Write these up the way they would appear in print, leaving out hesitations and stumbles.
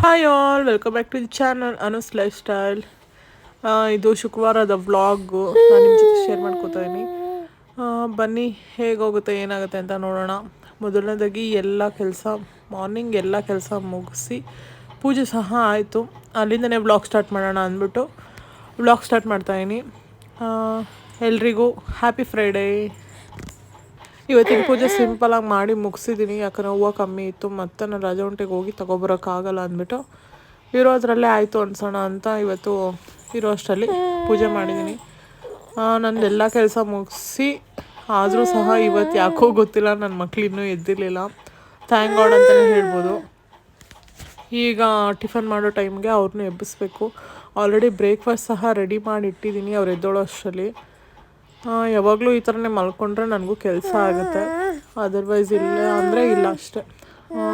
Hi all, welcome back to the channel Anu's lifestyle. ಇದು ಶುಕ್ರವಾರದ vlog ನಾನು ನಿಮ್ಮ ಜೊತೆ ಶೇರ್ ಮಾಡ್ಕೋತಾ ಇದ್ದೀನಿ. ಬನ್ನಿ ಹೇಗೋಗುತ್ತೆ ಏನಾಗುತ್ತೆ ಅಂತ ನೋಡೋಣ. ಮೊದಲನೇದಾಗಿ ಎಲ್ಲ ಕೆಲಸ ಮಾರ್ನಿಂಗ್ ಎಲ್ಲ ಕೆಲಸ ಮುಗಿಸಿ ಪೂಜೆ ಸಹ ಆಯಿತು. ಅಲ್ಲಿಂದನೇ ವ್ಲಾಗ್ ಸ್ಟಾರ್ಟ್ ಮಾಡೋಣ ಅಂದ್ಬಿಟ್ಟು ವ್ಲಾಗ್ ಸ್ಟಾರ್ಟ್ ಮಾಡ್ತಾಯಿದ್ದೀನಿ. ಎಲ್ರಿಗೂ ಹ್ಯಾಪಿ ಫ್ರೈಡೇ. ಇವತ್ತಿನ ಪೂಜೆ ಸಿಂಪಲಾಗಿ ಮಾಡಿ ಮುಗಿಸಿದ್ದೀನಿ, ಯಾಕಂದರೆ ಹೂವು ಕಮ್ಮಿ ಇತ್ತು. ಮತ್ತು ನಾನು ರಜಾಂಟೆಗೆ ಹೋಗಿ ತೊಗೊಬರೋಕ್ಕಾಗಲ್ಲ ಅಂದ್ಬಿಟ್ಟು ಇರೋದ್ರಲ್ಲೇ ಆಯಿತು ಅನ್ಸೋಣ ಅಂತ ಇವತ್ತು ಇರೋ ಅಷ್ಟರಲ್ಲಿ ಪೂಜೆ ಮಾಡಿದ್ದೀನಿ. ನಂದೆಲ್ಲ ಕೆಲಸ ಮುಗಿಸಿ ಆದರೂ ಸಹ ಇವತ್ತು ಯಾಕೋ ಗೊತ್ತಿಲ್ಲ ನನ್ನ ಮಕ್ಳು ಇನ್ನೂ ಎದ್ದಿರಲಿಲ್ಲ. ಥ್ಯಾಂಕ್ ಗಾಡ್ ಅಂತಲೇ ಹೇಳ್ಬೋದು. ಈಗ ಟಿಫನ್ ಮಾಡೋ ಟೈಮ್ಗೆ ಅವ್ರನ್ನೂ ಎಬ್ಬಿಸ್ಬೇಕು. ಆಲ್ರೆಡಿ ಬ್ರೇಕ್ಫಾಸ್ಟ್ ಸಹ ರೆಡಿ ಮಾಡಿ ಇಟ್ಟಿದ್ದೀನಿ ಅವ್ರು ಎದ್ದೋಳೋ ಅಷ್ಟರಲ್ಲಿ. ಯಾವಾಗಲೂ ಈ ಥರನೇ ಮಲ್ಕೊಂಡ್ರೆ ನನಗೂ ಕೆಲಸ ಆಗುತ್ತೆ, ಅದರ್ವೈಸ್ ಇಲ್ಲ ಅಂದರೆ ಇಲ್ಲ ಅಷ್ಟೆ.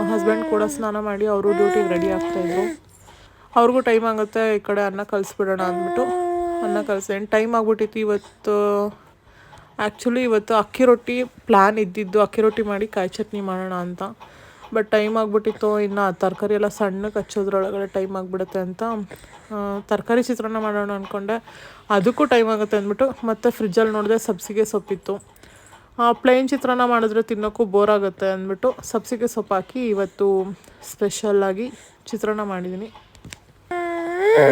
ಹಸ್ಬೆಂಡ್ ಕೂಡ ಸ್ನಾನ ಮಾಡಿ ಅವರು ಡ್ಯೂಟಿಗೆ ರೆಡಿ ಆಗ್ತಾಯಿದ್ರು. ಅವ್ರಿಗೂ ಟೈಮ್ ಆಗುತ್ತೆ, ಈ ಕಡೆ ಅನ್ನ ಕಲಿಸ್ಬಿಡೋಣ ಅಂದ್ಬಿಟ್ಟು ಅನ್ನ ಕಲಿಸ್ದೇನು ಟೈಮ್ ಆಗಿಬಿಟ್ಟಿತ್ತು. ಇವತ್ತು ಅಕ್ಕಿ ರೊಟ್ಟಿ ಪ್ಲ್ಯಾನ್ ಇದ್ದಿದ್ದು, ಅಕ್ಕಿ ರೊಟ್ಟಿ ಮಾಡಿ ಕಾಯಿ ಚಟ್ನಿ ಮಾಡೋಣ ಅಂತ. ಬಟ್ ಟೈಮ್ ಆಗಿಬಿಟ್ಟಿತ್ತು. ಇನ್ನು ತರಕಾರಿ ಎಲ್ಲ ಸಣ್ಣಕ್ಕೆ ಹಚ್ಚೋದ್ರೊಳಗಡೆ ಟೈಮ್ ಆಗಿಬಿಡುತ್ತೆ ಅಂತ ತರಕಾರಿ ಚಿತ್ರಾನ್ನ ಮಾಡೋಣ ಅಂದ್ಕೊಂಡೆ. ಅದಕ್ಕೂ ಟೈಮ್ ಆಗುತ್ತೆ ಅಂದ್ಬಿಟ್ಟು ಮತ್ತೆ ಫ್ರಿಜ್ಜಲ್ಲಿ ನೋಡಿದೆ ಸಬ್ಸಿಗೆ ಸೊಪ್ಪಿತ್ತು. ಪ್ಲೇನ್ ಚಿತ್ರಾನ್ನ ಮಾಡಿದ್ರೆ ತಿನ್ನೋಕ್ಕೂ ಬೋರ್ ಆಗುತ್ತೆ ಅಂದ್ಬಿಟ್ಟು ಸಬ್ಸಿಗೆ ಸೊಪ್ಪು ಹಾಕಿ ಇವತ್ತು ಸ್ಪೆಷಲ್ಲಾಗಿ ಚಿತ್ರಾನ್ನ ಮಾಡಿದ್ದೀನಿ.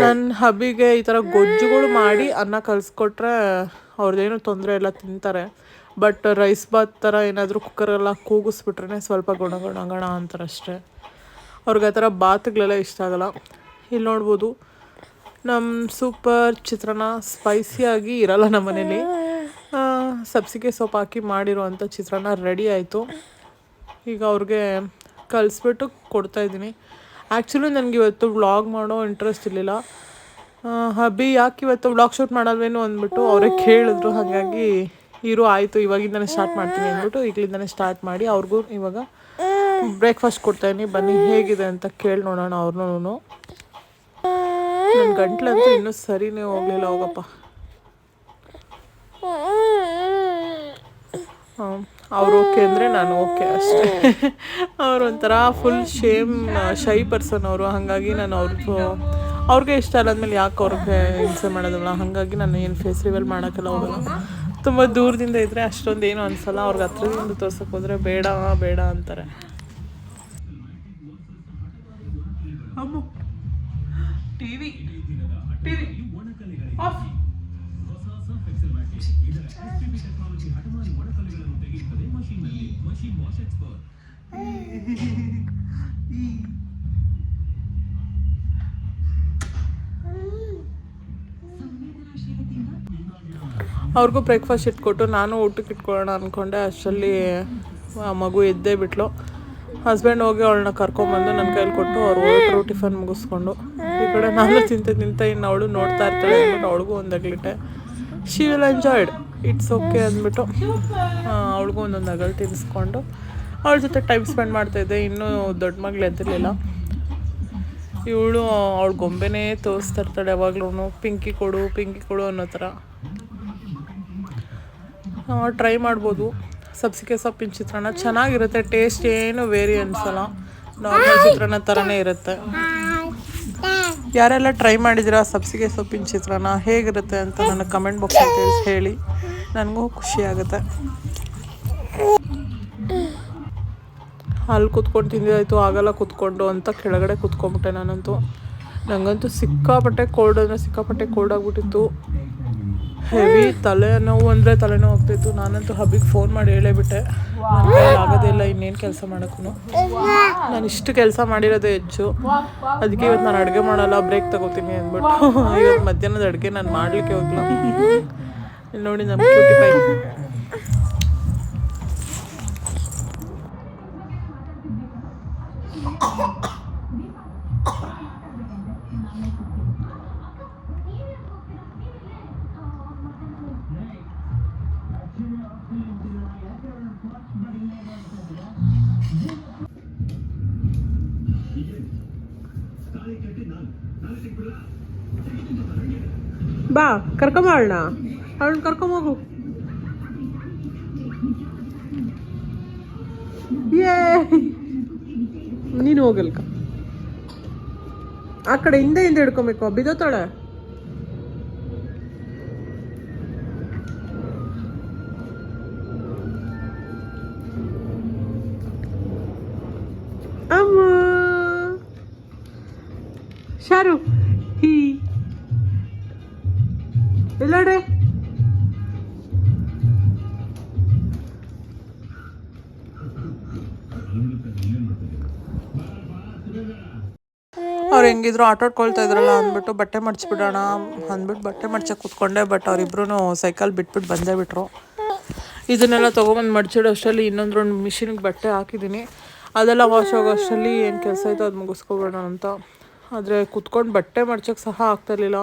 ನನ್ನ ಹಬ್ಬಿಗೆ ಈ ಥರ ಗೊಜ್ಜುಗಳು ಮಾಡಿ ಅನ್ನ ಕಲಿಸ್ಕೊಟ್ರೆ ಅವ್ರದ್ದೇನು ತೊಂದರೆ ಇಲ್ಲ, ತಿಂತಾರೆ. ಬಟ್ ರೈಸ್ ಬಾತ್ ಥರ ಏನಾದರೂ ಕುಕ್ಕರೆಲ್ಲ ಕೂಗಿಸ್ಬಿಟ್ರೆ ಸ್ವಲ್ಪ ಗೊಣ ಅಂತಾರಷ್ಟೇ. ಅವ್ರಿಗೆ ಆ ಥರ ಬಾತ್ಗಳೆಲ್ಲ ಇಷ್ಟ ಆಗೋಲ್ಲ. ಇಲ್ಲಿ ನೋಡ್ಬೋದು ನಮ್ಮ ಸೂಪರ್ ಚಿತ್ರಾನ್ನ ಸ್ಪೈಸಿಯಾಗಿ ಇರೋಲ್ಲ ನಮ್ಮ ಮನೇಲಿ. ಸಬ್ಸಿಗೆ ಸೊಪ್ಪು ಹಾಕಿ ಮಾಡಿರೋವಂಥ ಚಿತ್ರಾನ್ನ ರೆಡಿ ಆಯಿತು. ಈಗ ಅವ್ರಿಗೆ ಕಲಿಸ್ಬಿಟ್ಟು ಕೊಡ್ತಾಯಿದ್ದೀನಿ. ಆ್ಯಕ್ಚುಲಿ ನನಗೆ ಇವತ್ತು ವ್ಲಾಗ್ ಮಾಡೋ ಇಂಟ್ರೆಸ್ಟ್ ಇರಲಿಲ್ಲ. ಹಬ್ಬಿ ಯಾಕೆ ಇವತ್ತು ವ್ಲಾಗ್ ಶೂಟ್ ಮಾಡಲ್ವೇನು ಅಂದ್ಬಿಟ್ಟು ಅವರೇ ಕೇಳಿದ್ರು. ಹಾಗಾಗಿ ಆಯಿತು ಇವಾಗಿಂದನೇ ಸ್ಟಾರ್ಟ್ ಮಾಡ್ತೀನಿ ಅಂದ್ಬಿಟ್ಟು ಈಗಲಿಂದನೇ ಸ್ಟಾರ್ಟ್ ಮಾಡಿ ಅವ್ರಿಗೂ ಇವಾಗ ಬ್ರೇಕ್ಫಾಸ್ಟ್ ಕೊಡ್ತಾಯಿದ್ದೀನಿ. ಬನ್ನಿ ಹೇಗಿದೆ ಅಂತ ಕೇಳಿ ನೋಡೋಣ ಅವ್ರನ್ನೂ. ನನ್ನ ಗಂಟ್ಲಂತೂ ಇನ್ನೂ ಸರಿನೇ ಹೋಗಲಿಲ್ಲ. ಹೋಗಪ್ಪ. ಅವ್ರು ಓಕೆ ಅಂದರೆ ನಾನು ಓಕೆ ಅಷ್ಟೇ. ಅವರು ಒಂಥರ ಫುಲ್ ಶೈ ಪರ್ಸನ್ ಅವರು. ಹಾಗಾಗಿ ನಾನು ಅವ್ರಿಗೆ ಇಷ್ಟ ಇಲ್ಲ ಅಂದಮೇಲೆ ಯಾಕೆ ಅವ್ರಿಗೆ ಹಿಂಸೆ ಮಾಡೋದಲ್ಲ. ಹಾಗಾಗಿ ನಾನು ಏನು ಫೇಸ್ ರಿವೀಲ್ ಮಾಡೋಕ್ಕೆಲ್ಲ ಹೋಗಲ್ಲ. ತುಂಬ ದೂರದಿಂದ ಇದ್ದರೆ ಅಷ್ಟೊಂದು ಏನೂ ಅನಿಸಲ್ಲ. ಅವ್ರಿಗೆ ಹತ್ರದಿಂದ ತೋರ್ಸೋಕೆ ಹೋದರೆ ಬೇಡ ಅಂತಾರೆ. TV off. ಅವ್ರಿಗೂ ಬ್ರೇಕ್ಫಾಸ್ಟ್ ಇಟ್ಕೊಟ್ಟು ನಾನು ಊಟಕ್ಕೆ ಇಟ್ಕೊಳ್ಳೋಣ ಅಂದ್ಕೊಂಡೆ. ಅಷ್ಟರಲ್ಲಿ ಮಗು ಎದ್ದೇ ಬಿಟ್ಲು. ಹಸ್ಬೆಂಡ್ ಹೋಗಿ ಅವಳನ್ನ ಕರ್ಕೊಂಬಂದು ನನ್ನ ಕೈಲಿ ಕೊಟ್ಟು ಅವ್ರು ಹೊರಟರು ಟಿಫನ್ ಮುಗಿಸ್ಕೊಂಡು. ಈ ಕಡೆ ನಾನು ತಿಂತ ಇನ್ನು ಅವಳು ನೋಡ್ತಾ ಇರ್ತಾಳೆ ಅಂದ್ಬಿಟ್ಟು ಅವಳಿಗೂ ಒಂದಾಗ್ಲಿಟ್ಟೆ. She will enjoyed, it's okay ಅಂದ್ಬಿಟ್ಟು ಅವಳಿಗೂ ಒಂದೊಂದು ಅಗಲ್ ತಿನ್ನಿಸ್ಕೊಂಡು ಅವಳ ಜೊತೆ ಟೈಮ್ ಸ್ಪೆಂಡ್ ಮಾಡ್ತಾಯಿದ್ದೆ. ಇನ್ನೂ ದೊಡ್ಡ ಮಗಳು ಎದ್ದಿರಲಿಲ್ಲ. ಇವಳು ಅವಳ ಗೊಂಬೆನೇ ತೋರಿಸ್ತಾ ಇರ್ತಾಳೆ ಯಾವಾಗಲೂ. ಪಿಂಕಿ ಕೊಡು ಅನ್ನೋ ಥರ. ಟ್ರೈ ಮಾಡ್ಬೋದು. ಸಬ್ಸಿಗೆ ಸೊಪ್ಪಿನ ಚಿತ್ರಾನ್ನ ಚೆನ್ನಾಗಿರುತ್ತೆ. ಟೇಸ್ಟ್ ಏನು ವೇರಿ ಅನಿಸಲ್ಲ, ನಾರ್ಮಲ್ ಚಿತ್ರಾನ್ನ ಥರನೇ ಇರುತ್ತೆ. ಯಾರೆಲ್ಲ ಟ್ರೈ ಮಾಡಿದ್ದೀರಾ ಸಬ್ಸಿಗೆ ಸೊಪ್ಪಿನ ಚಿತ್ರಾನ್ನ ಹೇಗಿರುತ್ತೆ ಅಂತ ನನಗೆ ಕಮೆಂಟ್ ಬಾಕ್ಸಲ್ಲಿ ತಿಳಿಸಿ ಹೇಳಿ, ನನಗೂ ಖುಷಿಯಾಗುತ್ತೆ. ಅಲ್ಲಿ ಕೂತ್ಕೊಂಡು ತಿಂದಿದ್ದಾಯಿತು, ಆಗಲ್ಲ ಕೂತ್ಕೊಂಡು ಅಂತ ಕೆಳಗಡೆ ಕೂತ್ಕೊಂಡ್ಬಿಟ್ಟೆ ನಾನಂತೂ. ನನಗಂತೂ ಸಿಕ್ಕಾಪಟ್ಟೆ ಕೋಲ್ಡ್ ಆಗಿಬಿಟ್ಟಿತ್ತು. ಹೆವಿ ತಲೆನೋವು ಆಗ್ತಾಯಿತ್ತು. ನಾನಂತೂ ಹಬ್ಬಿಗೆ ಫೋನ್ ಮಾಡಿ ಹೇಳೇಬಿಟ್ಟೆ, ನನ್ನ ಕೈಯಲ್ಲಿ ಆಗೋದೇ ಇಲ್ಲ ಇನ್ನೇನು ಕೆಲಸ ಮಾಡೋಕ್ಕೂ. ನಾನು ಇಷ್ಟು ಕೆಲಸ ಮಾಡಿರೋದೇ ಹೆಚ್ಚು. ಅದಕ್ಕೆ ಇವತ್ತು ನಾನು ಅಡುಗೆ ಮಾಡಲ್ಲ, ಬ್ರೇಕ್ ತಗೋತೀನಿ ಅಂದ್ಬಿಟ್ಟು ಇವತ್ತು ಮಧ್ಯಾಹ್ನದ ಅಡುಗೆ ನಾನು ಮಾಡಲಿಕ್ಕೆ ಹೋಗಿಲ್ಲ. ಇಲ್ಲಿ ನೋಡಿ ನಮ್ಮ ಕ್ಯೂಟಿ ಪೈ. ಬಾ ಕರ್ಕೊಂಬ ಅವಳನ್ನ ಕರ್ಕೊಂಬೋಗು. ನೀನು ಹೋಗಲ್ಕ. ಆ ಕಡೆ ಹಿಂದೆ ಹಿಡ್ಕೊಬೇಕು, ಬಿದ್ದೋತಾಳೆ. ಅಮ್ಮ ಶಾರು ಹೀ ಎಲ್ಲಾಡೆ ಅವ್ರು ಹೆಂಗಿದ್ರು ಆಟಾಡ್ಕೊಳ್ತಾ ಇದ್ರಲ್ಲ ಅಂದ್ಬಿಟ್ಟು ಬಟ್ಟೆ ಮಡ್ಚಿಬಿಡೋಣ ಅಂದ್ಬಿಟ್ಟು ಬಟ್ಟೆ ಮಡ್ಚಕ್ಕೆ ಕೂತ್ಕೊಂಡೆ. ಬಟ್ ಅವರಿಬ್ರು ಸೈಕಲ್ ಬಿಟ್ಬಿಟ್ಟು ಬಂದೇ ಬಿಟ್ರು. ಇದನ್ನೆಲ್ಲ ತೊಗೊಬಂದು ಮಡ್ಚಿಡೋ ಅಷ್ಟರಲ್ಲಿ ಇನ್ನೊಂದು ರೌಂಡ್ ಮಿಷಿನ್ಗೆ ಬಟ್ಟೆ ಹಾಕಿದ್ದೀನಿ. ಅದೆಲ್ಲ ವಾಶ್ ಆಗೋ ಅಷ್ಟರಲ್ಲಿ ಏನು ಕೆಲಸ ಆಯಿತು ಅದು ಮುಗಿಸ್ಕೊಬೇಡ ಅಂತ. ಆದರೆ ಕುತ್ಕೊಂಡು ಬಟ್ಟೆ ಮಡ್ಚಕ್ಕೆ ಸಹ ಆಗ್ತಾಯಿರಲಿಲ್ಲ,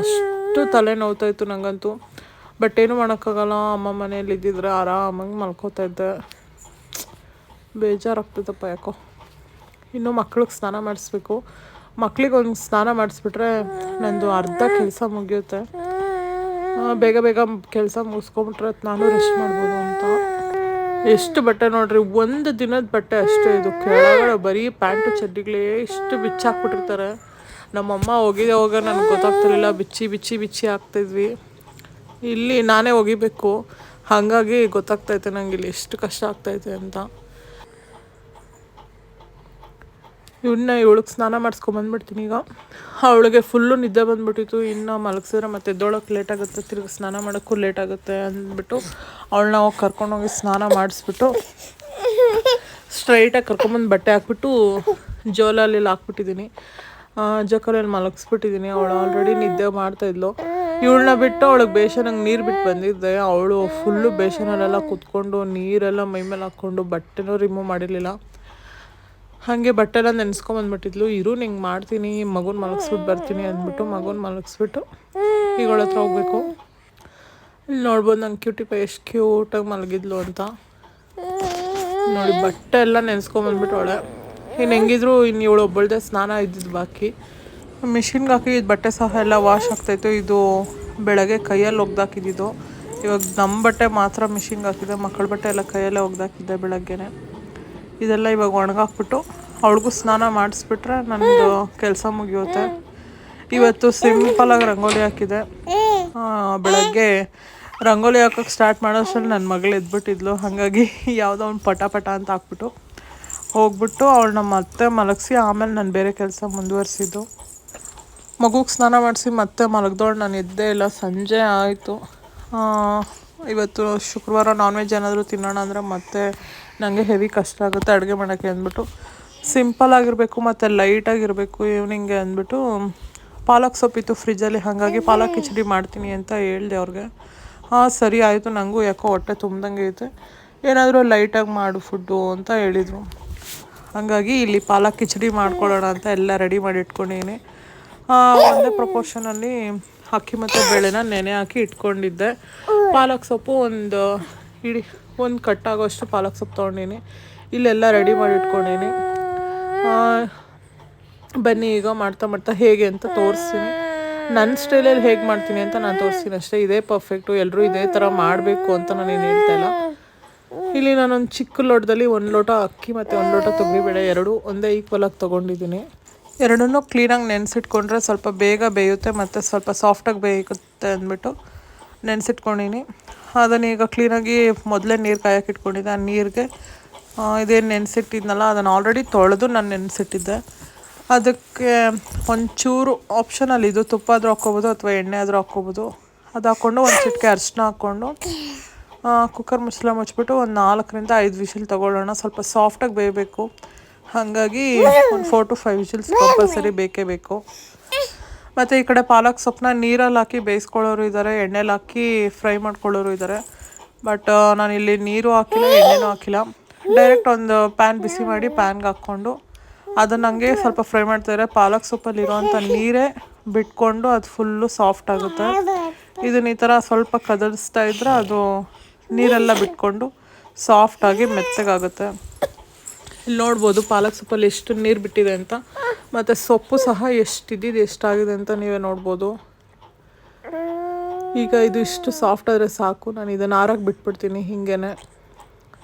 ಅಷ್ಟು ತಲೆ ನೋವ್ತಾಯಿತ್ತು ನನಗಂತೂ. ಬಟ್ ಏನು ಮಾಡೋಕ್ಕಾಗಲ್ಲ, ಅಮ್ಮ ಮನೇಲಿ ಇದ್ದಿದ್ರೆ ಆರಾಮಾಗಿ ಮಲ್ಕೋತಾ ಇದ್ದೆ. ಬೇಜಾರಾಗ್ತದಪ್ಪ ಯಾಕೋ. ಇನ್ನು ಮಕ್ಳಿಗೆ ಸ್ನಾನ ಮಾಡಿಸ್ಬೇಕು. ಮಕ್ಳಿಗೆ ಒಂದು ಸ್ನಾನ ಮಾಡಿಸ್ಬಿಟ್ರೆ ನಂದು ಅರ್ಧ ಕೆಲಸ ಮುಗಿಯುತ್ತೆ. ಬೇಗ ಬೇಗ ಕೆಲಸ ಮುಗಿಸ್ಕೊಂಬಿಟ್ರೆ ನಾನು ರೆಸ್ಟ್ ಮಾಡ್ಬೋದು ಅಂತ. ಎಷ್ಟು ಬಟ್ಟೆ ನೋಡ್ರಿ, ಒಂದು ದಿನದ ಬಟ್ಟೆ ಅಷ್ಟೇ ಇದು. ಕೆಳಗಡೆ ಬರೀ ಪ್ಯಾಂಟು ಚಡ್ಡಿಗಳೇ ಇಷ್ಟು ಬಿಚ್ಚಾಕ್ಬಿಟ್ಟಿರ್ತಾರೆ. ನಮ್ಮಮ್ಮ ಹೋಗ ನನಗೆ ಗೊತ್ತಾಗ್ತಿರಲಿಲ್ಲ, ಬಿಚ್ಚಿ ಬಿಚ್ಚಿ ಬಿಚ್ಚಿ ಹಾಕ್ತಿದ್ವಿ. ಇಲ್ಲಿ ನಾನೇ ಒಗಿಬೇಕು, ಹಾಗಾಗಿ ಗೊತ್ತಾಗ್ತೈತೆ ನಂಗೆ ಇಲ್ಲಿ ಎಷ್ಟು ಕಷ್ಟ ಆಗ್ತೈತೆ ಅಂತ. ಇವಳಿಗೆ ಸ್ನಾನ ಮಾಡಿಸ್ಕೊಂಬಂದ್ಬಿಡ್ತೀನಿ ಈಗ. ಅವಳಿಗೆ ಫುಲ್ಲು ನಿದ್ದೆ ಬಂದುಬಿಟ್ಟಿತ್ತು. ಇನ್ನು ಮಲಗಿಸಿದ್ರೆ ಮತ್ತೆ ಎದ್ದೊಳಕ್ಕೆ ಲೇಟ್ ಆಗುತ್ತೆ, ತಿರ್ಗಿ ಸ್ನಾನ ಮಾಡೋಕ್ಕೂ ಲೇಟ್ ಆಗುತ್ತೆ ಅಂದ್ಬಿಟ್ಟು ಅವಳನ್ನ ಹೋಗಿ ಕರ್ಕೊಂಡೋಗಿ ಸ್ನಾನ ಮಾಡಿಸ್ಬಿಟ್ಟು ಸ್ಟ್ರೈಟಾಗಿ ಕರ್ಕೊಂಬಂದು ಬಟ್ಟೆ ಹಾಕ್ಬಿಟ್ಟು ಜೋಲಲ್ಲಿ ಹಾಕ್ಬಿಟ್ಟಿದ್ದೀನಿ. ಜೋಕಾಲಲ್ಲಿ ಮಲಗಿಸ್ಬಿಟ್ಟಿದ್ದೀನಿ. ಅವಳು ಆಲ್ರೆಡಿ ನಿದ್ದೆ ಮಾಡ್ತಾಯಿದ್ಲು. ಇವಳನ್ನ ಬಿಟ್ಟು ಅವಳಿಗೆ ಬೇಸನಂಗೆ ನೀರು ಬಿಟ್ಟು ಬಂದಿದ್ದೆ. ಅವಳು ಫುಲ್ಲು ಬೇಸನಲ್ಲೆಲ್ಲ ಕೂತ್ಕೊಂಡು ನೀರೆಲ್ಲ ಮೈಮೇಲೆ ಹಾಕ್ಕೊಂಡು ಬಟ್ಟೆನೂ ರಿಮೂವ್ ಮಾಡಿರಲಿಲ್ಲ. ಹಾಗೆ ಬಟ್ಟೆಲ್ಲ ನೆನೆಸ್ಕೊಂಬಂದ್ಬಿಟ್ಟಿದ್ಲು. ಇರು ನಿಂಗೆ ಮಾಡ್ತೀನಿ, ಮಗುನ ಮಲಗಿಸ್ಬಿಟ್ಟು ಬರ್ತೀನಿ ಅಂದ್ಬಿಟ್ಟು ಮಗುನ ಮಲಗಿಸ್ಬಿಟ್ಟು ಈಗ ಅವಳ ಹತ್ರ ಹೋಗ್ಬೇಕು. ಇಲ್ಲಿ ನೋಡ್ಬೋದು ನಂಗೆ ಕ್ಯೂಟಿ ಪೈ ಎಷ್ಟು ಕ್ಯೂಟಾಗಿ ಮಲಗಿದ್ಲು ಅಂತ ನೋಡಿ. ಬಟ್ಟೆ ಎಲ್ಲ ನೆನೆಸ್ಕೊಂಬಂದ್ಬಿಟ್ಟು ಅವಳೆ. ಇನ್ನು ಹೆಂಗಿದ್ರು ಇನ್ನು ಇವಳು ಒಬ್ಬಳದೇ ಸ್ನಾನ ಇದ್ದಿದ್ದು ಬಾಕಿ. ಮಿಷಿನ್ಗೆ ಹಾಕಿದ್ದು ಬಟ್ಟೆ ಸಹ ಎಲ್ಲ ವಾಶ್ ಆಗ್ತಾಯಿತ್ತು. ಇದು ಬೆಳಗ್ಗೆ ಕೈಯಲ್ಲಿ ಒಗ್ದಾಕಿದ್ದು. ಇವಾಗ ನಮ್ಮ ಬಟ್ಟೆ ಮಾತ್ರ ಮಿಷಿನ್ಗೆ ಹಾಕಿದ್ದೆ, ಮಕ್ಕಳ ಬಟ್ಟೆ ಎಲ್ಲ ಕೈಯಲ್ಲೇ ಒಗ್ದಾಕಿದ್ದೆ ಬೆಳಗ್ಗೆನೆ. ಇದೆಲ್ಲ ಇವಾಗ ಒಣಗಾಕ್ಬಿಟ್ಟು ಅವಳಿಗೂ ಸ್ನಾನ ಮಾಡಿಸ್ಬಿಟ್ರೆ ನನ್ನದು ಕೆಲಸ ಮುಗಿಯುತ್ತೆ. ಇವತ್ತು ಸಿಂಪಲಾಗಿ ರಂಗೋಲಿ ಹಾಕಿದೆ. ಬೆಳಗ್ಗೆ ರಂಗೋಲಿ ಹಾಕೋಕ್ಕೆ ಸ್ಟಾರ್ಟ್ ಮಾಡೋಷ್ಟರಲ್ಲಿ ನನ್ನ ಮಗಳು ಎದ್ಬಿಟ್ಟಿದ್ಲು. ಹಾಗಾಗಿ ಯಾವುದೋ ಒಂದು ಪಟ ಪಟ ಅಂತ ಹಾಕ್ಬಿಟ್ಟು ಹೋಗ್ಬಿಟ್ಟು ಅವಳನ್ನ ಮತ್ತೆ ಮಲಗಿಸಿ ಆಮೇಲೆ ನಾನು ಬೇರೆ ಕೆಲಸ ಮುಂದುವರಿಸಿದ್ದು. ಮಗುಗೆ ಸ್ನಾನ ಮಾಡಿಸಿ ಮತ್ತೆ ಮಲಗ್ದವಳು ನಾನು ಎದ್ದೇ ಇಲ್ಲ. ಸಂಜೆ ಆಯಿತು. ಇವತ್ತು ಶುಕ್ರವಾರ ನಾನ್ ವೆಜ್ ಏನಾದರೂ ತಿನ್ನೋಣ ಅಂದರೆ ಮತ್ತೆ ನನಗೆ ಹೆವಿ ಕಷ್ಟ ಆಗುತ್ತೆ ಅಡುಗೆ ಮಾಡೋಕ್ಕೆ ಅಂದ್ಬಿಟ್ಟು ಸಿಂಪಲಾಗಿರಬೇಕು ಮತ್ತು ಲೈಟಾಗಿರಬೇಕು ಈವ್ನಿಂಗೆ ಅಂದ್ಬಿಟ್ಟು ಪಾಲಕ್ ಸೊಪ್ಪಿತ್ತು ಫ್ರಿಜ್ಜಲ್ಲಿ. ಹಾಗಾಗಿ ಪಾಲಕ್ ಕಿಚಡಿ ಮಾಡ್ತೀನಿ ಅಂತ ಹೇಳಿದೆ ಅವ್ರಿಗೆ. ಸರಿ ಆಯಿತು, ನನಗೂ ಯಾಕೋ ಹೊಟ್ಟೆ ತುಂಬ್ದಂಗೆ ಐತೆ, ಏನಾದರೂ ಲೈಟಾಗಿ ಮಾಡು ಫುಡ್ಡು ಅಂತ ಹೇಳಿದರು. ಹಾಗಾಗಿ ಇಲ್ಲಿ ಪಾಲಕ್ ಕಿಚಡಿ ಮಾಡ್ಕೊಳ್ಳೋಣ ಅಂತ ಎಲ್ಲ ರೆಡಿ ಮಾಡಿ ಇಟ್ಕೊಂಡಿದ್ದೀನಿ. ಒಂದೇ ಪ್ರಪೋರ್ಷನಲ್ಲಿ ಅಕ್ಕಿ ಮತ್ತು ಬೇಳೆನ ನೆನೆ ಹಾಕಿ ಇಟ್ಕೊಂಡಿದ್ದೆ. ಪಾಲಕ್ ಸೊಪ್ಪು ಒಂದು ಕಟ್ಟಾಗೋಷ್ಟು ಪಾಲಕ್ ಸೊಪ್ಪು ತೊಗೊಂಡಿನಿ. ಇಲ್ಲೆಲ್ಲ ರೆಡಿ ಮಾಡಿ ಇಟ್ಕೊಂಡಿನಿ. ಬನ್ನಿ ಈಗ ಮಾಡ್ತಾ ಹೇಗೆ ಅಂತ ತೋರಿಸ್ತೀನಿ. ನನ್ನ ಸ್ಟೈಲಲ್ಲಿ ಹೇಗೆ ಮಾಡ್ತೀನಿ ಅಂತ ನಾನು ತೋರಿಸ್ತೀನಿ ಅಷ್ಟೇ. ಇದೇ ಪರ್ಫೆಕ್ಟು, ಎಲ್ಲರೂ ಇದೇ ಥರ ಮಾಡಬೇಕು ಅಂತ ನಾನೇನು ಹೇಳ್ತಾಯಿಲ್ಲ. ಇಲ್ಲಿ ನಾನೊಂದು ಚಿಕ್ಕ ಲೋಟದಲ್ಲಿ 1 ಲೋಟ ಅಕ್ಕಿ ಮತ್ತು 1 ಲೋಟ ತೊಗರಿಬೇಳೆ ಎರಡೂ ಒಂದೇ ಈಕ್ವಲಾಗಿ ತೊಗೊಂಡಿದ್ದೀನಿ. ಎರಡನ್ನೂ ಕ್ಲೀನಾಗಿ ನೆನೆಸಿಟ್ಕೊಂಡ್ರೆ ಸ್ವಲ್ಪ ಬೇಗ ಬೇಯುತ್ತೆ ಮತ್ತು ಸ್ವಲ್ಪ ಸಾಫ್ಟಾಗಿ ಬೇಯುತ್ತೆ ಅಂದ್ಬಿಟ್ಟು ನೆನೆಸಿಟ್ಕೊಂಡಿನಿ. ಅದನ್ನು ಈಗ ಕ್ಲೀನಾಗಿ ಮೊದಲೇ ನೀರು ಕಾಯಕ್ಕೆ ಇಟ್ಕೊಂಡಿದ್ದೆ. ಆ ನೀರಿಗೆ ಇದೇನು ನೆನೆಸಿಟ್ಟಿದ್ನಲ್ಲ ಅದನ್ನು ಆಲ್ರೆಡಿ ತೊಳೆದು ನಾನು ನೆನೆಸಿಟ್ಟಿದ್ದೆ. ಅದಕ್ಕೆ ಒಂಚೂರು ಆಪ್ಷನಲ್ಲಿ ಇದು ತುಪ್ಪ ಆದರೂ ಹಾಕ್ಕೋಬೋದು ಅಥವಾ ಎಣ್ಣೆ ಆದರೂ ಹಾಕ್ಕೋಬೋದು. ಅದು ಹಾಕ್ಕೊಂಡು ಒಂದು ಚಿಟಿಕೆ ಅರಿಶಿನ ಹಾಕ್ಕೊಂಡು ಕುಕ್ಕರ್ ಮುಚ್ಚಿಬಿಟ್ಟು ಒಂದು 4ರಿಂದ 5 ವಿಷಲ್ ತೊಗೊಳ್ಳೋಣ. ಸ್ವಲ್ಪ ಸಾಫ್ಟಾಗಿ ಬೇಯಬೇಕು. ಹಾಗಾಗಿ ಒಂದು 4 to 5 ವಿಷಲ್ಸ್ ಕಂಪಲ್ಸರಿ ಬೇಕೇ ಬೇಕು. ಮತ್ತು ಈ ಕಡೆ ಪಾಲಕ್ ಸೊಪ್ಪನ್ನ ನೀರಲ್ಲಿ ಹಾಕಿ ಬೇಯಿಸ್ಕೊಳ್ಳೋರು ಇದ್ದಾರೆ, ಎಣ್ಣೆಲಿ ಹಾಕಿ ಫ್ರೈ ಮಾಡ್ಕೊಳ್ಳೋರು ಇದ್ದಾರೆ. ಬಟ್ ನಾನಿಲ್ಲಿ ನೀರು ಹಾಕಿಲ್ಲ, ಎಣ್ಣೆನೂ ಹಾಕಿಲ್ಲ. ಡೈರೆಕ್ಟ್ ಒಂದು ಪ್ಯಾನ್ ಬಿಸಿ ಮಾಡಿ ಪ್ಯಾನ್ಗೆ ಹಾಕ್ಕೊಂಡು ಅದನ್ನು ಹಂಗೆ ಸ್ವಲ್ಪ ಫ್ರೈ ಮಾಡ್ತಾಯಿದ್ರೆ ಪಾಲಕ್ ಸೊಪ್ಪಲ್ಲಿರೋವಂಥ ನೀರೇ ಬಿಟ್ಕೊಂಡು ಅದು ಫುಲ್ಲು ಸಾಫ್ಟ್ ಆಗುತ್ತೆ. ಇದನ್ನ ಈ ಥರ ಸ್ವಲ್ಪ ಕದಲಿಸ್ತಾ ಇದ್ದರೆ ಅದು ನೀರೆಲ್ಲ ಬಿಟ್ಕೊಂಡು ಸಾಫ್ಟಾಗಿ ಮೆತ್ತಗಾಗುತ್ತೆ. ಇಲ್ಲಿ ನೋಡ್ಬೋದು ಪಾಲಕ್ ಸೊಪ್ಪಲ್ಲಿ ಎಷ್ಟು ನೀರು ಬಿಟ್ಟಿದೆ ಅಂತ, ಮತ್ತು ಸೊಪ್ಪು ಸಹ ಎಷ್ಟಿದ್ದಿದ್ದು ಎಷ್ಟಾಗಿದೆ ಅಂತ ನೀವೇ ನೋಡ್ಬೋದು. ಈಗ ಇದು ಇಷ್ಟು ಸಾಫ್ಟ್ ಆದರೆ ಸಾಕು. ನಾನು ಇದನ್ನು ಆರಕ್ಕೆ ಬಿಟ್ಬಿಡ್ತೀನಿ ಹಿಂಗೇ.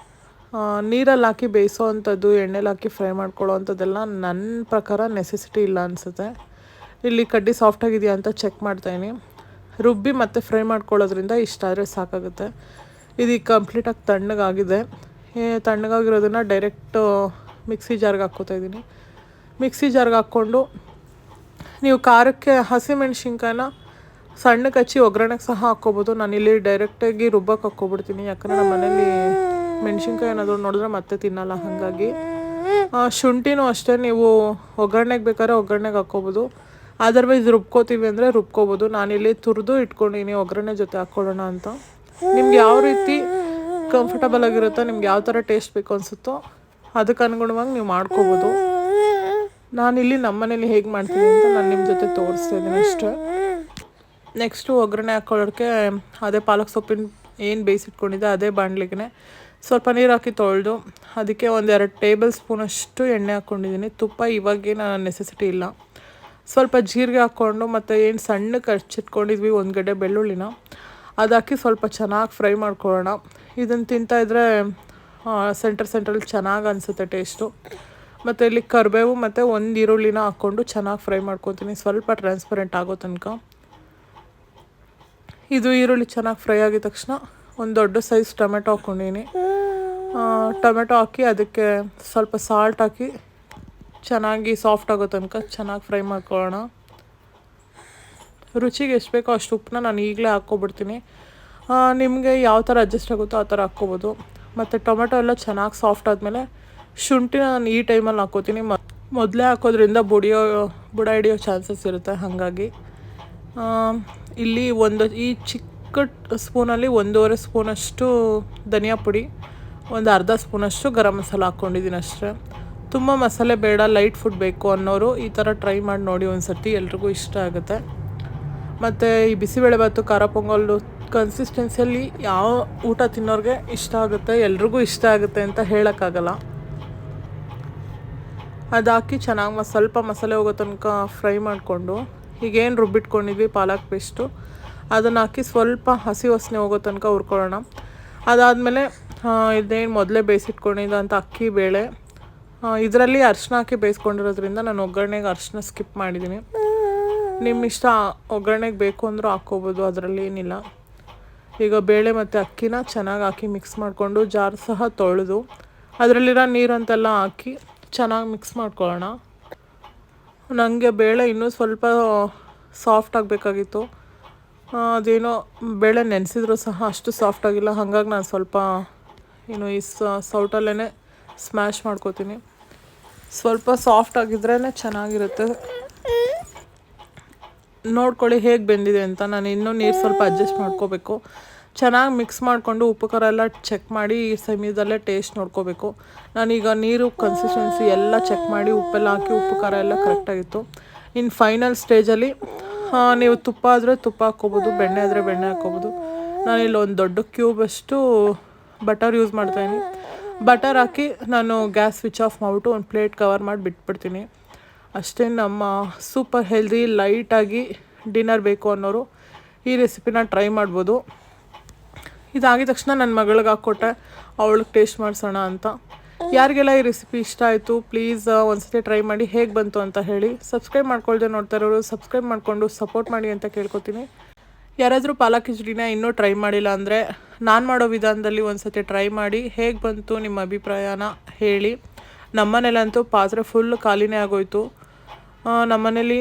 ನೀರಲ್ಲಿ ಹಾಕಿ ಬೇಯಿಸೋ ಅಂಥದ್ದು, ಎಣ್ಣೆಲಿ ಹಾಕಿ ಫ್ರೈ ಮಾಡ್ಕೊಳ್ಳೋ ಅಂಥದ್ದೆಲ್ಲ ನನ್ನ ಪ್ರಕಾರ ನೆಸೆಸಿಟಿ ಇಲ್ಲ ಅನಿಸುತ್ತೆ. ಇಲ್ಲಿ ಕಡ್ಡಿ ಸಾಫ್ಟಾಗಿದೆಯಾ ಅಂತ ಚೆಕ್ ಮಾಡ್ತಾಯಿನಿ. ರುಬ್ಬಿ ಮತ್ತು ಫ್ರೈ ಮಾಡ್ಕೊಳ್ಳೋದ್ರಿಂದ ಇಷ್ಟ ಆದರೆ ಸಾಕಾಗುತ್ತೆ. ಇದು ಕಂಪ್ಲೀಟಾಗಿ ತಣ್ಣಗಾಗಿದೆ. ತಣ್ಣಗಾಗಿರೋದನ್ನು ಡೈರೆಕ್ಟು ಮಿಕ್ಸಿ ಜಾರ್ಗೆ ಹಾಕ್ಕೋತಾಯಿದ್ದೀನಿ. ಮಿಕ್ಸಿ ಜಾರ್ಗೆ ಹಾಕ್ಕೊಂಡು ನೀವು ಖಾರಕ್ಕೆ ಹಸಿಮೆಣ್ಸಿನ್ಕಾಯಿನ ಸಣ್ಣಕ್ಕೆ ಹಚ್ಚಿ ಒಗ್ಗರಣೆಗೆ ಸಹ ಹಾಕ್ಕೋಬೋದು. ನಾನಿಲ್ಲಿ ಡೈರೆಕ್ಟಾಗಿ ರುಬ್ಬಕ್ಕೆ ಹಾಕ್ಕೊಬಿಡ್ತೀನಿ, ಯಾಕಂದರೆ ನಮ್ಮ ಮನೇಲಿ ಮೆಣ್ಸಿನ್ಕಾಯಿ ಏನಾದರೂ ನೋಡಿದ್ರೆ ಮತ್ತೆ ತಿನ್ನಲ್ಲ. ಹಾಗಾಗಿ ಶುಂಠಿನೂ ಅಷ್ಟೇ, ನೀವು ಒಗ್ಗರಣೆಗೆ ಬೇಕಾದ್ರೆ ಒಗ್ಗರಣೆಗೆ ಹಾಕ್ಕೋಬೋದು. ಅದರ್ವೈಸ್ ರುಬ್ಕೋತೀವಿ ಅಂದರೆ ರುಬ್ಕೋಬೋದು. ನಾನಿಲ್ಲಿ ತುರಿದು ಇಟ್ಕೊಂಡಿನಿ ಒಗ್ಗರಣೆ ಜೊತೆ ಹಾಕ್ಕೊಳ್ಳೋಣ ಅಂತ. ನಿಮ್ಗೆ ಯಾವ ರೀತಿ ಕಂಫರ್ಟಬಲ್ ಆಗಿರುತ್ತೋ, ನಿಮ್ಗೆ ಯಾವ ಥರ ಟೇಸ್ಟ್ ಬೇಕು ಅನಿಸುತ್ತೋ ಅದಕ್ಕೆ ಅನುಗುಣವಾಗಿ ನೀವು ಮಾಡ್ಕೋಬೋದು. ನಾನಿಲ್ಲಿ ನಮ್ಮ ಮನೇಲಿ ಹೇಗೆ ಮಾಡ್ತೀನಿ ಅಂತ ನಾನು ನಿಮ್ಮ ಜೊತೆ ತೋರಿಸ್ತಾ ಇದ್ದೀನಿ ಅಷ್ಟೇ. ನೆಕ್ಸ್ಟು ಒಗ್ಗರಣೆ ಹಾಕ್ಕೊಳ್ಳೋಕ್ಕೆ ಅದೇ ಪಾಲಕ್ ಸೊಪ್ಪಿನ ಏನು ಬೇಯಿಸಿಟ್ಕೊಂಡಿದ್ದೆ ಅದೇ ಬಾಣಲಿಗೆ ಸ್ವಲ್ಪ ನೀರು ಹಾಕಿ ತೊಳೆದು ಅದಕ್ಕೆ 1-2 ಟೇಬಲ್ ಸ್ಪೂನಷ್ಟು ಎಣ್ಣೆ ಹಾಕ್ಕೊಂಡಿದ್ದೀನಿ. ತುಪ್ಪ ಇವಾಗೇನು ನೆಸೆಸಿಟಿ ಇಲ್ಲ. ಸ್ವಲ್ಪ ಜೀರಿಗೆ ಹಾಕ್ಕೊಂಡು ಮತ್ತು ಏನು ಸಣ್ಣಕ್ಕೆ ಹಚ್ಚಿಟ್ಕೊಂಡಿದ್ವಿ 1 ಗಡ್ಡೆ ಬೆಳ್ಳುಳ್ಳಿನ ಅದು ಹಾಕಿ ಸ್ವಲ್ಪ ಚೆನ್ನಾಗಿ ಫ್ರೈ ಮಾಡ್ಕೊಳ್ಳೋಣ. ಇದನ್ನು ತಿಂತಾಯಿದ್ರೆ ಸೆಂಟ್ರಲ್ಲಿ ಚೆನ್ನಾಗಿ ಅನಿಸುತ್ತೆ ಟೇಸ್ಟು. ಮತ್ತು ಇಲ್ಲಿ ಕರಿಬೇವು ಮತ್ತು 1 ಈರುಳ್ಳಿನ ಹಾಕ್ಕೊಂಡು ಚೆನ್ನಾಗಿ ಫ್ರೈ ಮಾಡ್ಕೊತೀನಿ, ಸ್ವಲ್ಪ ಟ್ರಾನ್ಸ್ಪರೆಂಟ್ ಆಗೋ ತನಕ. ಇದು ಈರುಳ್ಳಿ ಚೆನ್ನಾಗಿ ಫ್ರೈ ಆಗಿದ ತಕ್ಷಣ ಒಂದು ದೊಡ್ಡ ಸೈಜ್ ಟೊಮೆಟೊ ಹಾಕ್ಕೊಂಡಿನಿ. ಟೊಮೆಟೊ ಹಾಕಿ ಅದಕ್ಕೆ ಸ್ವಲ್ಪ ಸಾಲ್ಟ್ ಹಾಕಿ ಚೆನ್ನಾಗಿ ಸಾಫ್ಟ್ ಆಗೋ ತನಕ ಚೆನ್ನಾಗಿ ಫ್ರೈ ಮಾಡ್ಕೊಳ್ಳೋಣ. ರುಚಿಗೆ ಎಷ್ಟು ಬೇಕೋ ಅಷ್ಟು ಉಪ್ಪನ್ನ ನಾನು ಈಗಲೇ ಹಾಕ್ಕೊಬಿಡ್ತೀನಿ. ನಿಮಗೆ ಯಾವ ಥರ ಅಡ್ಜಸ್ಟ್ ಆಗುತ್ತೋ ಆ ಥರ ಹಾಕ್ಕೊಬೋದು. ಮತ್ತು ಟೊಮೆಟೊ ಎಲ್ಲ ಚೆನ್ನಾಗಿ ಸಾಫ್ಟ್ ಆದಮೇಲೆ ಶುಂಠಿನ ನಾನು ಈ ಟೈಮಲ್ಲಿ ಹಾಕ್ಕೋತೀನಿ. ಮೊದಲೇ ಹಾಕೋದ್ರಿಂದ ಬುಡ ಹಿಡಿಯೋ ಚಾನ್ಸಸ್ ಇರುತ್ತೆ. ಹಾಗಾಗಿ ಇಲ್ಲಿ ಈ ಚಿಕ್ಕ ಸ್ಪೂನಲ್ಲಿ 1.5 ಸ್ಪೂನಷ್ಟು ಧನಿಯಾ ಪುಡಿ, ಒಂದು ಅರ್ಧ ಸ್ಪೂನಷ್ಟು ಗರಂ ಮಸಾಲ ಹಾಕ್ಕೊಂಡಿದ್ದೀನಿ ಅಷ್ಟೇ. ತುಂಬ ಮಸಾಲೆ ಬೇಡ, ಲೈಟ್ ಫುಡ್ ಬೇಕು ಅನ್ನೋರು ಈ ಥರ ಟ್ರೈ ಮಾಡಿ ನೋಡಿ ಒಂದು ಸರ್ತಿ, ಎಲ್ರಿಗೂ ಇಷ್ಟ ಆಗುತ್ತೆ. ಮತ್ತು ಈ ಬಿಸಿಬೇಳೆಭಾತು, ಖಾರ ಪೊಂಗಲ್ಲು ಕನ್ಸಿಸ್ಟೆನ್ಸಿಯಲ್ಲಿ ಯಾವ ಊಟ ತಿನ್ನೋರಿಗೆ ಇಷ್ಟ ಆಗುತ್ತೆ, ಎಲ್ರಿಗೂ ಇಷ್ಟ ಆಗುತ್ತೆ ಅಂತ ಹೇಳೋಕ್ಕಾಗಲ್ಲ. ಅದು ಹಾಕಿ ಚೆನ್ನಾಗಿ ಸ್ವಲ್ಪ ಮಸಾಲೆ ಹೋಗೋ ತನಕ ಫ್ರೈ ಮಾಡಿಕೊಂಡು ಈಗೇನು ರುಬ್ಬಿಟ್ಕೊಂಡಿದ್ವಿ ಪಾಲಕ್ ಪೇಸ್ಟು ಅದನ್ನು ಹಾಕಿ ಸ್ವಲ್ಪ ಹಸಿ ವಾಸನೆ ಹೋಗೋ ತನಕ ಹುರ್ಕೊಳ್ಳೋಣ. ಅದಾದಮೇಲೆ ಇದೇನು ಮೊದಲೇ ಬೇಯಿಸಿಟ್ಕೊಂಡಿದ್ದಂಥ ಅಕ್ಕಿ ಬೇಳೆ, ಇದರಲ್ಲಿ ಅರಿಶಿನ ಹಾಕಿ ಬೇಯಿಸ್ಕೊಂಡಿರೋದ್ರಿಂದ ನಾನು ಒಗ್ಗರಣೆಗೆ ಅರಿಶಿನ ಸ್ಕಿಪ್ ಮಾಡಿದ್ದೀನಿ. ನಿಮ್ಮ ಇಷ್ಟ, ಒಗ್ಗರಣೆಗೆ ಬೇಕು ಅಂದರೂ ಹಾಕ್ಕೋಬೋದು, ಅದರಲ್ಲಿ ಏನಿಲ್ಲ. ಈಗ ಬೇಳೆ ಮತ್ತು ಅಕ್ಕಿನ ಚೆನ್ನಾಗಿ ಹಾಕಿ ಮಿಕ್ಸ್ ಮಾಡಿಕೊಂಡು ಜಾರ್ ಸಹ ತೊಳೆದು ಅದರಲ್ಲಿರೋ ನೀರಂತೆಲ್ಲ ಹಾಕಿ ಚೆನ್ನಾಗಿ ಮಿಕ್ಸ್ ಮಾಡ್ಕೊಳ್ಳೋಣ. ನನಗೆ ಬೇಳೆ ಇನ್ನೂ ಸ್ವಲ್ಪ ಸಾಫ್ಟ್ ಆಗಬೇಕಾಗಿತ್ತು. ಅದೇನೋ ಬೇಳೆ ನೆನೆಸಿದ್ರೂ ಸಹ ಅಷ್ಟು ಸಾಫ್ಟ್ ಆಗಿಲ್ಲ. ಹಾಗಾಗಿ ನಾನು ಸ್ವಲ್ಪ ಈ ಸೌಟಲ್ಲೇ ಸ್ಮ್ಯಾಶ್ ಮಾಡ್ಕೋತೀನಿ. ಸ್ವಲ್ಪ ಸಾಫ್ಟ್ ಆಗಿದ್ರೇ ಚೆನ್ನಾಗಿರುತ್ತೆ. ನೋಡ್ಕೊಳ್ಳಿ ಹೇಗೆ ಬೆಂದಿದೆ ಅಂತ. ನಾನು ಇನ್ನೂ ನೀರು ಸ್ವಲ್ಪ ಅಡ್ಜಸ್ಟ್ ಮಾಡ್ಕೋಬೇಕು. ಚೆನ್ನಾಗಿ ಮಿಕ್ಸ್ ಮಾಡಿಕೊಂಡು ಉಪ್ಪು ಖಾರ ಎಲ್ಲ ಚೆಕ್ ಮಾಡಿ ಈ ಸಮಯದಲ್ಲೇ ಟೇಸ್ಟ್ ನೋಡ್ಕೋಬೇಕು. ನಾನೀಗ ನೀರು ಕನ್ಸಿಸ್ಟೆನ್ಸಿ ಎಲ್ಲ ಚೆಕ್ ಮಾಡಿ ಉಪ್ಪೆಲ್ಲ ಹಾಕಿ ಉಪ್ಪು ಖಾರ ಎಲ್ಲ ಕರೆಕ್ಟಾಗಿತ್ತು. ಇನ್ನು ಫೈನಲ್ ಸ್ಟೇಜಲ್ಲಿ ನೀವು ತುಪ್ಪ ಆದರೆ ತುಪ್ಪ ಹಾಕ್ಕೋಬೋದು, ಬೆಣ್ಣೆ ಆದರೆ ಬೆಣ್ಣೆ ಹಾಕ್ಕೋಬೋದು. ನಾನಿಲ್ಲಿ ಒಂದು ದೊಡ್ಡ ಕ್ಯೂಬಷ್ಟು ಬಟರ್ ಯೂಸ್ ಮಾಡ್ತಾಯಿದ್ದೀನಿ. ಬಟರ್ ಹಾಕಿ ನಾನು ಗ್ಯಾಸ್ ಸ್ವಿಚ್ ಆಫ್ ಮಾಡಿಬಿಟ್ಟು ಒಂದು ಪ್ಲೇಟ್ ಕವರ್ ಮಾಡಿ ಬಿಟ್ಬಿಡ್ತೀನಿ ಅಷ್ಟೇ. ನಮ್ಮ ಸೂಪರ್ ಹೆಲ್ದಿ ಲೈಟಾಗಿ ಡಿನ್ನರ್ ಬೇಕು ಅನ್ನೋರು ಈ ರೆಸಿಪಿನ ಟ್ರೈ ಮಾಡ್ಬೋದು. ಇದಾಗಿದ ತಕ್ಷಣ ನನ್ನ ಮಗಳಿಗೆ ಹಾಕ್ಕೊಟ್ಟೆ, ಅವಳಿಗೆ ಟೇಸ್ಟ್ ಮಾಡಿಸೋಣ ಅಂತ. ಯಾರಿಗೆಲ್ಲ ಈ ರೆಸಿಪಿ ಇಷ್ಟ ಆಯಿತು ಪ್ಲೀಸ್ ಒಂದ್ಸತಿ ಟ್ರೈ ಮಾಡಿ ಹೇಗೆ ಬಂತು ಅಂತ ಹೇಳಿ. ಸಬ್ಸ್ಕ್ರೈಬ್ ಮಾಡ್ಕೊಳ್ದೆ ನೋಡ್ತಾ ಇರೋರು ಸಬ್ಸ್ಕ್ರೈಬ್ ಮಾಡಿಕೊಂಡು ಸಪೋರ್ಟ್ ಮಾಡಿ ಅಂತ ಕೇಳ್ಕೊತೀನಿ. ಯಾರಾದರೂ ಪಾಲಕ್ ಕಿಚಡಿನ ಇನ್ನೂ ಟ್ರೈ ಮಾಡಿಲ್ಲ ಅಂದರೆ ನಾನು ಮಾಡೋ ವಿಧಾನದಲ್ಲಿ ಒಂದ್ಸತಿ ಟ್ರೈ ಮಾಡಿ ಹೇಗೆ ಬಂತು ನಿಮ್ಮ ಅಭಿಪ್ರಾಯನ ಹೇಳಿ. ನಮ್ಮನೇಲಂತೂ ಪಾತ್ರೆ ಫುಲ್ ಖಾಲಿನೇ ಆಗೋಯಿತು. ನಮ್ಮನೇಲಿ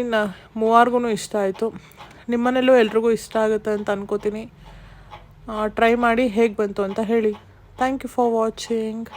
3 ಇಷ್ಟ ಆಯಿತು. ನಿಮ್ಮನೇಲೂ ಎಲ್ರಿಗೂ ಇಷ್ಟ ಆಗುತ್ತೆ ಅಂತ ಅನ್ಕೋತೀನಿ. ಟ್ರೈ ಮಾಡಿ ಹೇಗೆ ಬಂತು ಅಂತ ಹೇಳಿ. Thank you for watching.